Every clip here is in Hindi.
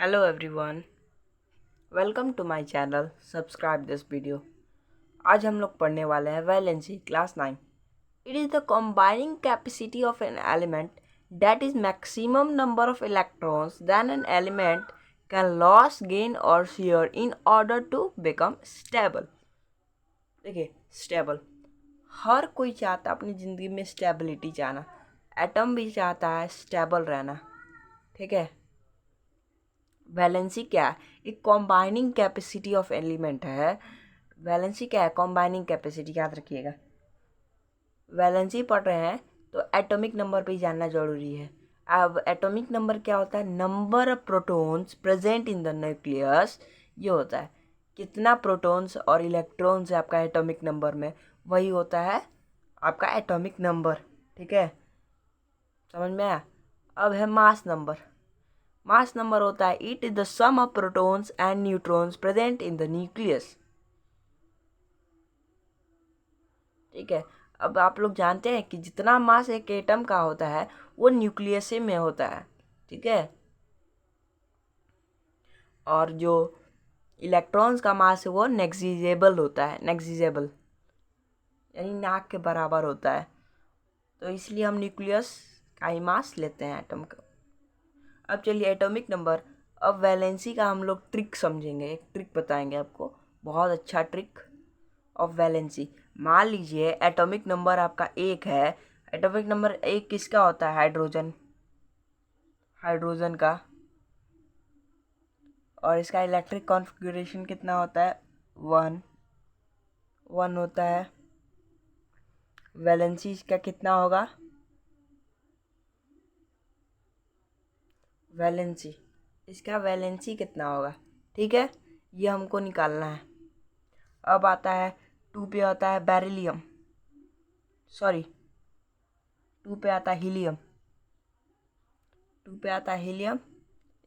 Hello everyone, welcome to my channel. Subscribe this video. आज हम लोग पढ़ने वाले हैं valency class 9. It is the combining capacity of an element that is maximum number of electrons than an element can lose, gain or share in order to become stable. देखिए स्टेबल, हर कोई चाहता है अपनी ज़िंदगी में स्टेबिलिटी चाहना. एटम भी चाहता है स्टेबल रहना. ठीक है. वैलेंसी क्या है? एक कॉम्बाइनिंग कैपेसिटी ऑफ एलिमेंट है. वैलेंसी क्या है? Combining capacity. याद रखिएगा, वैलेंसी पढ़ रहे हैं तो एटॉमिक नंबर पे ही जानना जरूरी है. अब एटॉमिक नंबर क्या होता है? Number of protons present in the nucleus. ये होता है कितना प्रोटॉन्स और इलेक्ट्रॉन्स है आपका एटॉमिक नंबर में, वही होता है आपका एटॉमिक नंबर. ठीक है, समझ में आया? अब है मास नंबर. मास नंबर होता है it is the sum of protons and neutrons present in the nucleus. ठीक है. अब आप लोग जानते हैं कि जितना मास एक एटम का होता है वो न्यूक्लियस में होता है. ठीक है. और जो इलेक्ट्रॉन्स का मास है वो नेग्लिजिबल होता है. नेग्लिजिबल यानी नाक के बराबर होता है. तो इसलिए हम न्यूक्लियस का ही मास लेते हैं एटम का. अब चलिए एटॉमिक नंबर. अब वैलेंसी का हम लोग ट्रिक समझेंगे. एक ट्रिक बताएंगे आपको, बहुत अच्छा ट्रिक ऑफ वैलेंसी. मान लीजिए एटॉमिक नंबर आपका 1 है. एटॉमिक नंबर 1 किसका होता है? हाइड्रोजन. हाइड्रोजन का. और इसका इलेक्ट्रिक कॉन्फ़िगरेशन कितना होता है? 1 1 होता है. वैलेंसी इसका कितना होगा? वैलेंसी इसका वैलेंसी कितना होगा? ठीक है, ये हमको निकालना है. अब आता है 2 पे आता है बेरिलियम. सॉरी, 2 पे आता है हीलियम. 2 पे आता है हीलियम.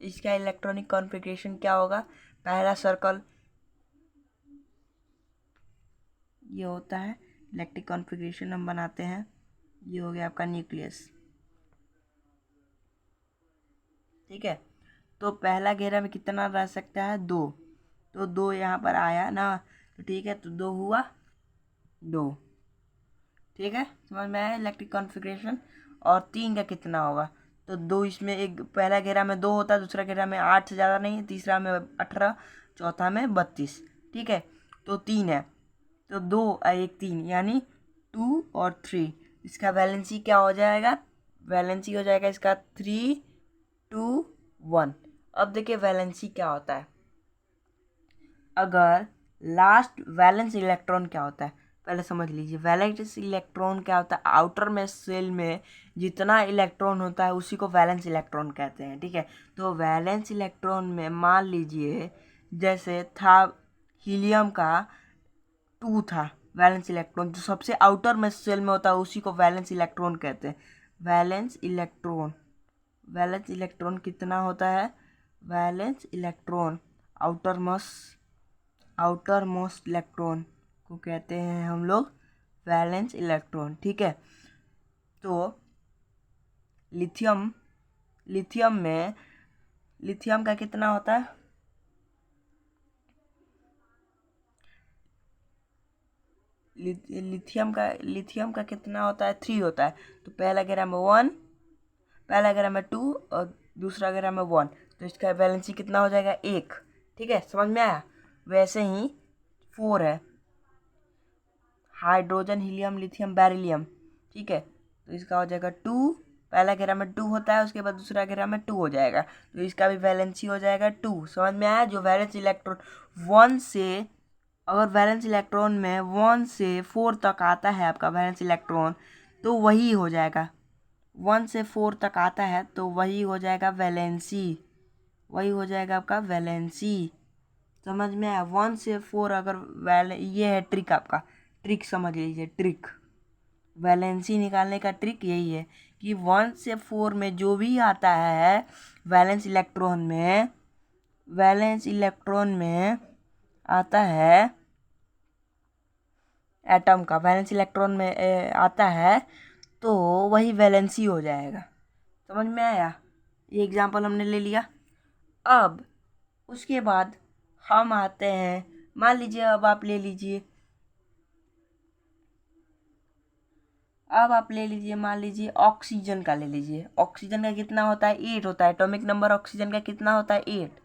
इसका इलेक्ट्रॉनिक कॉन्फ़िगरेशन क्या होगा? पहला सर्कल ये होता है. इलेक्ट्रिक कॉन्फ़िगरेशन हम बनाते हैं. ये हो गया आपका न्यूक्लियस. ठीक है. तो पहला घेरा में कितना रह सकता है? 2. तो 2 यहाँ पर आया ना, तो ठीक है. तो 2 हुआ 2. ठीक है, समझ में आया इलेक्ट्रिक कॉन्फ़िगरेशन. और 3 का कितना होगा? तो 2 इसमें, एक पहला घेरा में 2 होता है, दूसरा घेरा में 8 से ज़्यादा नहीं है, तीसरा में 18, चौथा में 32. ठीक है, तो 3 है. तो 2 और 1 3 यानी 2 और 3. इसका वैलेंसी क्या हो जाएगा? वैलेंसी हो जाएगा इसका 3 2 1. अब देखिए वैलेंसी क्या होता है. अगर लास्ट वैलेंस इलेक्ट्रॉन क्या होता है पहले समझ लीजिए. वैलेंस इलेक्ट्रॉन क्या होता है? आउटर में सेल में जितना इलेक्ट्रॉन होता है उसी को वैलेंस इलेक्ट्रॉन कहते हैं. ठीक है, तो वैलेंस इलेक्ट्रॉन में मान लीजिए जैसे था हीलियम का 2 था. वैलेंस इलेक्ट्रॉन जो सबसे आउटर में सेल में होता है उसी को वैलेंस इलेक्ट्रॉन कहते हैं. वैलेंस इलेक्ट्रॉन, वैलेंस इलेक्ट्रॉन कितना होता है? Valence electron outer most electron को कहते हैं हम लोग वैलेंस इलेक्ट्रॉन. ठीक है, तो लिथियम में लिथियम का कितना होता है? लिथियम का कितना होता है? 3 होता है. तो पहला घेरा में 1, पहला घेरा में 2 और दूसरा घेरा में 1. तो इसका वैलेंसी कितना हो जाएगा? 1. ठीक है, समझ में आया? वैसे ही 4 है. Hydrogen helium lithium beryllium. ठीक है, तो इसका हो जाएगा 2. पहला घेरा में 2 होता है, उसके बाद दूसरा घेरा में 2 हो जाएगा. तो इसका भी वैलेंसी हो जाएगा 2. समझ में आया? जो वैलेंस इलेक्ट्रॉन 1 से, अगर वैलेंस इलेक्ट्रॉन में 1 से 4 तक आता है आपका वैलेंस इलेक्ट्रॉन, तो वही हो जाएगा. 1 से 4 तक आता है तो वही हो जाएगा वैलेंसी. वही हो जाएगा आपका वैलेंसी. समझ में आया? 1 से 4 अगर ये है ट्रिक आपका. ट्रिक समझ लीजिए. ट्रिक वैलेंसी निकालने का ट्रिक यही है कि 1 से 4 में जो भी आता है वैलेंस इलेक्ट्रॉन में आता है एटम का वैलेंस इलेक्ट्रॉन में आता है तो वही वैलेंसी हो जाएगा. समझ में आया? ये एग्जांपल हमने ले लिया. अब उसके बाद हम आते हैं, मान लीजिए अब आप ले लीजिए, अब आप ले लीजिए, मान लीजिए ऑक्सीजन का ले लीजिए। ऑक्सीजन का कितना होता है? 8 होता है। एटॉमिक नंबर ऑक्सीजन का कितना होता है? 8।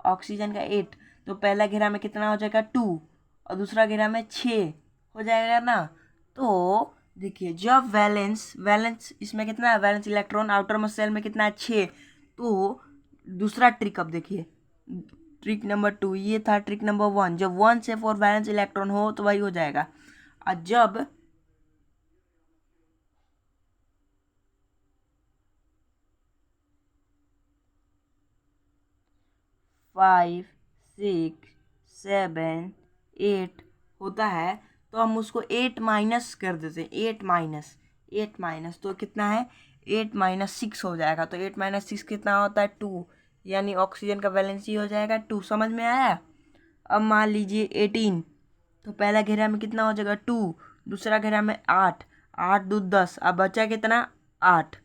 ऑक्सीजन का 8। तो पहला घेरा में कितना हो जाएगा? 2, और दूसरा घेरा में 6 हो जाएगा ना। तो देखिए, जब वैलेंस वैलेंस इसमें कितना है? Valence electron outer most shell में कितना है? 6। तो दूसरा ट्रिक अब देखिए, ट्रिक नंबर 2, ये था ट्रिक नंबर 1। जब 1 से 4 वैलेंस इलेक्ट्रॉन हो तो वही हो जाएगा। और जब 5, 6, 7, 8 होता है तो हम उसको 8 माइनस कर देते हैं। 8 माइनस तो कितना है? 8 माइनस 6 हो जाएगा। तो 8 माइनस 6 कितना होता है? 2। यानी ऑक्सीजन का वैलेंसी हो जाएगा 2। समझ में आया? अब मान लीजिए 18, तो पहला घेरा में कितना हो जाएगा? 2, दूसरा घेरा में 8, 8 2 10, अब बचा कितना? 8।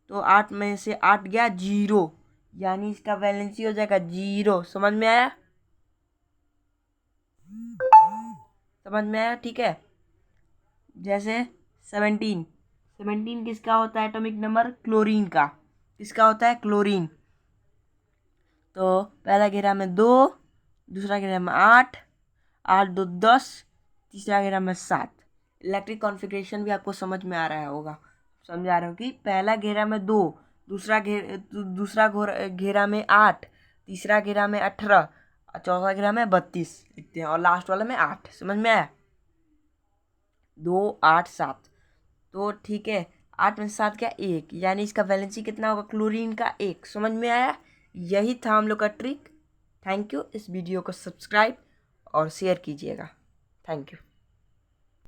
तो 8 में से 8 गया 0, यानी इसका वैलेंसी हो जाएगा 0। समझ में आया? समझ में आया? ठीक है। जैसे 17, 17 किसका होता है? एटॉमिक नंबर क्लोरीन का। किसका होता है? क्लोरीन। तो पहला घेरा में 2, दूसरा घेरा में 8, 8 2 10, तीसरा घेरा में 7। इलेक्ट्रिक कॉन्फ़िगरेशन भी आपको समझ में आ रहा होगा। समझा रहा हूँ कि पहला घेरा में 2, दूसरा घेरा में 8, तीसरा घेरा में 18, और चौथा घेरा में 32 लिखते हैं, और लास्ट वाला में 8। समझ में आया? 2 8 7। तो ठीक है, 8 में 7 क्या? 1, यानी इसका वैलेंसी कितना होगा? क्लोरीन का 1। समझ में आया? यही था हम लोग का ट्रिक। Thank you. इस वीडियो को सब्सक्राइब और शेयर कीजिएगा। Thank you.